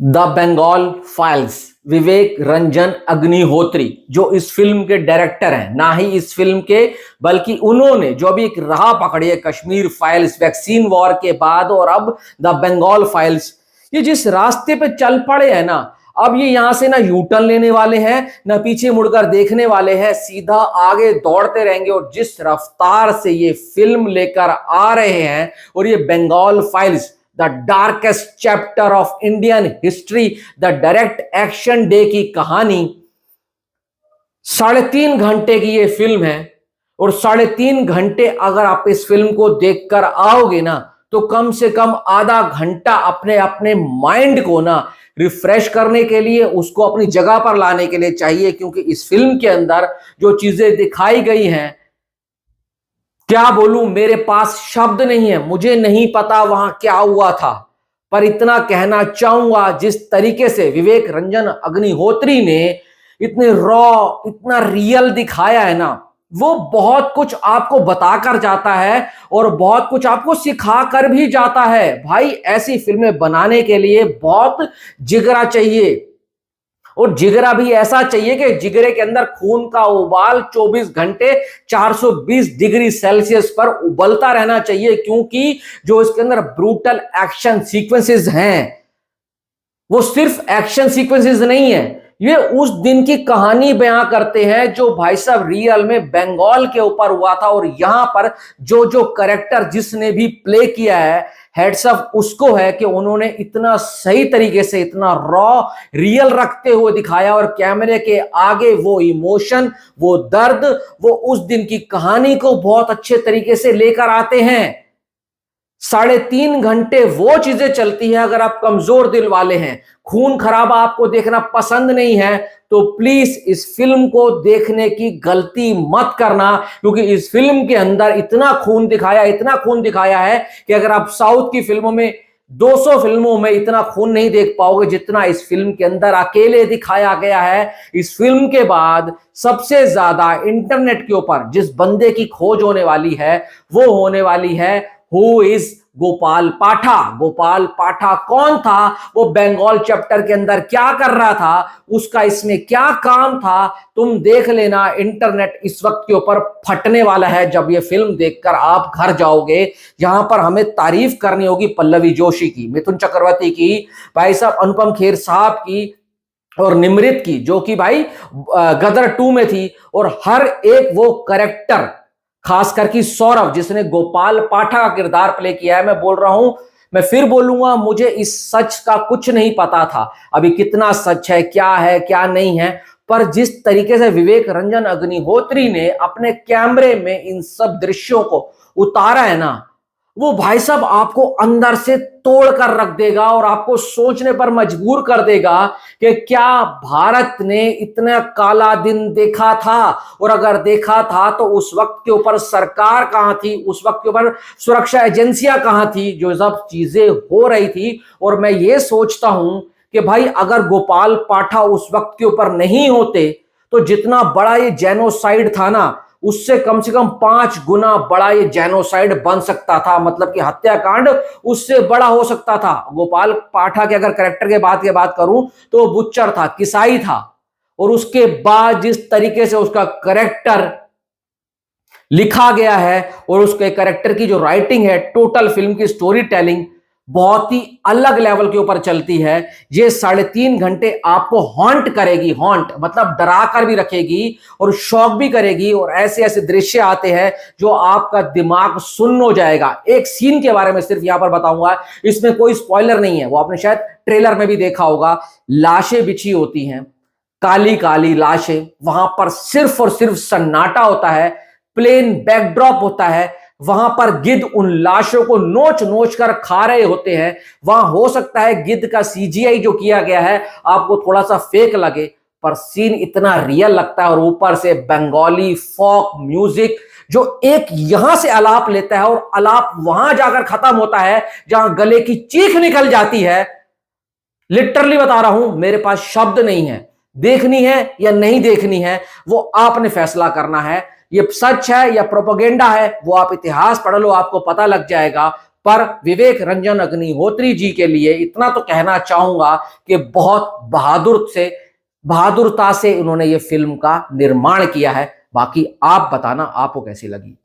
The Bengal files, विवेक रंजन अग्निहोत्री जो इस film के डायरेक्टर हैं, ना ही इस फिल्म के बल्कि उन्होंने जो अभी एक राह पकड़ी है कश्मीर फाइल्स, वैक्सीन वॉर के बाद और अब द बंगाल फाइल्स, ये जिस रास्ते पे चल पड़े हैं ना, अब ये यहां से ना यू टर्न लेने वाले हैं ना पीछे मुड़कर देखने वाले हैं, सीधा आगे दौड़ते रहेंगे। और जिस रफ्तार से ये फिल्म लेकर आ रहे हैं और ये Bengal files the darkest chapter of Indian history, the direct action day की कहानी, 3.5 घंटे की ये फिल्म है। और 3.5 घंटे अगर आप इस फिल्म को देखकर आओगे ना, तो कम से कम आधा घंटा अपने अपने माइंड को ना रिफ्रेश करने के लिए, उसको अपनी जगह पर लाने के लिए चाहिए। क्योंकि इस फिल्म के अंदर जो चीजें दिखाई गई हैं, क्या बोलूं, मेरे पास शब्द नहीं है, मुझे नहीं पता वहां क्या हुआ था। पर इतना कहना चाहूंगा, जिस तरीके से विवेक रंजन अग्निहोत्री ने इतने रॉ, इतना रियल दिखाया है ना, वो बहुत कुछ आपको बताकर जाता है और बहुत कुछ आपको सिखा कर भी जाता है। भाई, ऐसी फिल्में बनाने के लिए बहुत जिगरा चाहिए, और जिगरा भी ऐसा चाहिए कि जिगरे के अंदर खून का उबाल 24 घंटे 420 डिग्री सेल्सियस पर उबलता रहना चाहिए। क्योंकि जो इसके अंदर ब्रूटल एक्शन सीक्वेंसेस हैं, वो सिर्फ एक्शन सीक्वेंसेस नहीं है, ये उस दिन की कहानी बयां करते हैं जो भाई साहब रियल में बंगाल के ऊपर हुआ था। और यहां पर जो जो कैरेक्टर जिसने भी प्ले किया है, हेड्स ऑफ उसको है कि उन्होंने इतना सही तरीके से, इतना रॉ रियल रखते हुए दिखाया। और कैमरे के आगे वो इमोशन, वो दर्द, वो उस दिन की कहानी को बहुत अच्छे तरीके से लेकर आते हैं। 3.5 घंटे वो चीजें चलती हैं। अगर आप कमजोर दिल वाले हैं, खून खराबा आपको देखना पसंद नहीं है, तो प्लीज इस फिल्म को देखने की गलती मत करना। क्योंकि इस फिल्म के अंदर इतना खून दिखाया, इतना खून दिखाया है कि अगर आप साउथ की फिल्मों में 200 फिल्मों में इतना खून नहीं देख पाओगे जितना इस फिल्म के अंदर अकेले दिखाया गया है। इस फिल्म के बाद सबसे ज्यादा इंटरनेट के ऊपर जिस बंदे की खोज होने वाली है, वो होने वाली है हु इज गोपाल पाठा। गोपाल पाठा कौन था, वो बंगाल चैप्टर के अंदर क्या कर रहा था, उसका इसमें क्या काम था, तुम देख लेना। इंटरनेट इस वक्त के ऊपर फटने वाला है जब ये फिल्म देखकर आप घर जाओगे। यहां पर हमें तारीफ करनी होगी पल्लवी जोशी की, मिथुन चक्रवर्ती की, भाई साहब अनुपम खेर साहब की और निमृत की, जो कि भाई गदर 2 में थी। और हर एक वो करेक्टर, खास करके सौरभ जिसने गोपाल पाठा का किरदार प्ले किया है, मैं बोल रहा हूं, मैं फिर बोलूंगा, मुझे इस सच का कुछ नहीं पता था। अभी कितना सच है क्या नहीं है, पर जिस तरीके से विवेक रंजन अग्निहोत्री ने अपने कैमरे में इन सब दृश्यों को उतारा है ना, वो भाई साहब आपको अंदर से तोड़ कर रख देगा और आपको सोचने पर मजबूर कर देगा कि क्या भारत ने इतना काला दिन देखा था। और अगर देखा था तो उस वक्त के ऊपर सरकार कहां थी, उस वक्त के ऊपर सुरक्षा एजेंसियां कहां थी, जो सब चीजें हो रही थी। और मैं ये सोचता हूं कि भाई अगर गोपाल पाठा उस वक्त के ऊपर नहीं होते, तो जितना बड़ा ये जेनोसाइड था ना, उससे कम से कम 5 गुना बड़ा ये जेनोसाइड बन सकता था। मतलब कि हत्याकांड उससे बड़ा हो सकता था। गोपाल पाठा के अगर कैरेक्टर के बात करूं तो बुच्चर था, किसाई था, और उसके बाद जिस तरीके से उसका कैरेक्टर लिखा गया है और उसके कैरेक्टर की जो राइटिंग है, टोटल फिल्म की स्टोरी टेलिंग बहुत ही अलग लेवल के ऊपर चलती है। ये 3.5 घंटे आपको हॉन्ट करेगी, हॉन्ट मतलब डरा कर भी रखेगी और शॉक भी करेगी। और ऐसे ऐसे दृश्य आते हैं जो आपका दिमाग सुन्न हो जाएगा। एक सीन के बारे में सिर्फ यहां पर बताऊंगा, इसमें कोई स्पॉइलर नहीं है, वो आपने शायद ट्रेलर में भी देखा होगा। लाशें बिछी होती हैं, काली काली लाशें, वहां पर सिर्फ और सिर्फ सन्नाटा होता है, प्लेन बैकड्रॉप होता है, वहां पर गिद्ध उन लाशों को नोच नोच कर खा रहे होते हैं। वहां हो सकता है गिद्ध का सीजीआई जो किया गया है आपको थोड़ा सा फेक लगे, पर सीन इतना रियल लगता है। और ऊपर से बंगाली फोक म्यूजिक जो एक यहां से आलाप लेता है और आलाप वहां जाकर खत्म होता है जहां गले की चीख निकल जाती है। लिटरली बता रहा हूं, मेरे पास शब्द नहीं है। देखनी है या नहीं देखनी है, वो आपने फैसला करना है। ये सच है या प्रोपेगेंडा है, वो आप इतिहास पढ़ लो, आपको पता लग जाएगा। पर विवेक रंजन अग्निहोत्री जी के लिए इतना तो कहना चाहूंगा कि बहुत बहादुरता से उन्होंने ये फिल्म का निर्माण किया है। बाकी आप बताना आपको कैसी लगी।